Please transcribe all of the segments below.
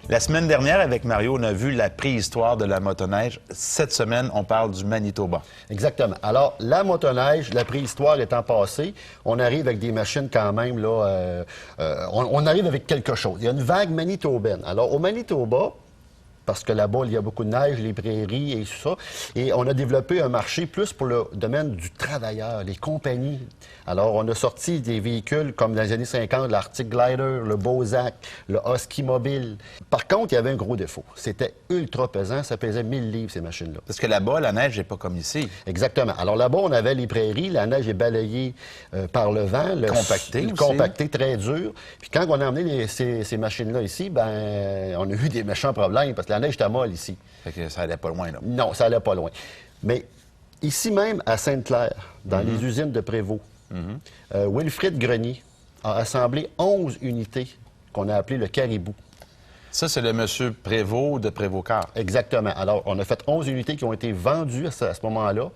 La semaine dernière, avec Mario, on a vu la préhistoire de la motoneige. Cette semaine, on parle du Manitoba. Exactement. Alors, la motoneige, la préhistoire étant passée, on arrive avec des machines quand même, là, on arrive avec quelque chose. Il y a une vague manitobaine. Alors, au Manitoba, parce que là-bas, il y a beaucoup de neige, les prairies et tout ça. Et on a développé un marché plus pour le domaine du travailleur, les compagnies. Alors, on a sorti des véhicules comme dans les années 50, l'Arctic Glider, le Bozak, le Husky Mobile. Par contre, il y avait un gros défaut. C'était ultra pesant. Ça pesait 1000 livres, ces machines-là. Parce que là-bas, la neige n'est pas comme ici. Exactement. Alors là-bas, on avait les prairies. La neige est balayée par le vent. Compactée, très dur. Puis quand on a emmené ces machines-là ici, ben on a eu des méchants problèmes parce que la neige était molle ici. Fait que ça allait pas loin, là. Non, ça allait pas loin. Mais ici même, à Sainte-Claire, dans les usines de Prévost, Wilfrid Grenier a assemblé 11 unités qu'on a appelées le Caribou. Ça, c'est le monsieur Prévost de Prévost-Car. Exactement. Alors, on a fait 11 unités qui ont été vendues à ce moment-là.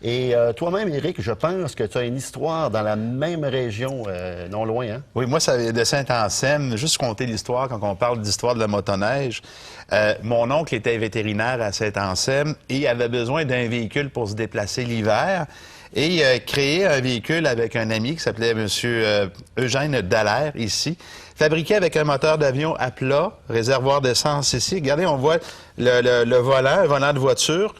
Et toi-même, Éric, je pense que tu as une histoire dans la même région, non loin, hein? Oui, moi, ça vient de Saint-Anselme. Juste compter l'histoire quand on parle d'histoire de la motoneige. Mon oncle était vétérinaire à Saint-Anselme et avait besoin d'un véhicule pour se déplacer l'hiver. Et il a créé un véhicule avec un ami qui s'appelait M. Eugène Dallaire, ici, fabriqué avec un moteur d'avion à plat, réservoir d'essence ici. Regardez, on voit le volant, un volant de voiture,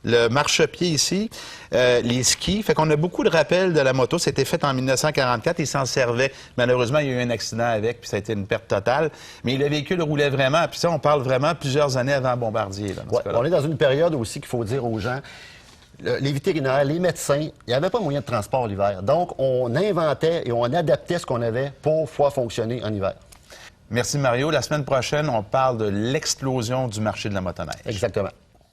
le marchepied ici, les skis. Fait qu'on a beaucoup de rappels de la moto. C'était fait en 1944. Il s'en servait. Malheureusement, il y a eu un accident avec, puis ça a été une perte totale. Mais le véhicule roulait vraiment. Puis ça, on parle vraiment plusieurs années avant Bombardier. Là, ouais, on est dans une période aussi qu'il faut dire aux gens, les vétérinaires, les médecins, il n'y avait pas moyen de transport l'hiver. Donc, on inventait et on adaptait ce qu'on avait pour pouvoir fonctionner en hiver. Merci, Mario. La semaine prochaine, on parle de l'explosion du marché de la motoneige. Exactement.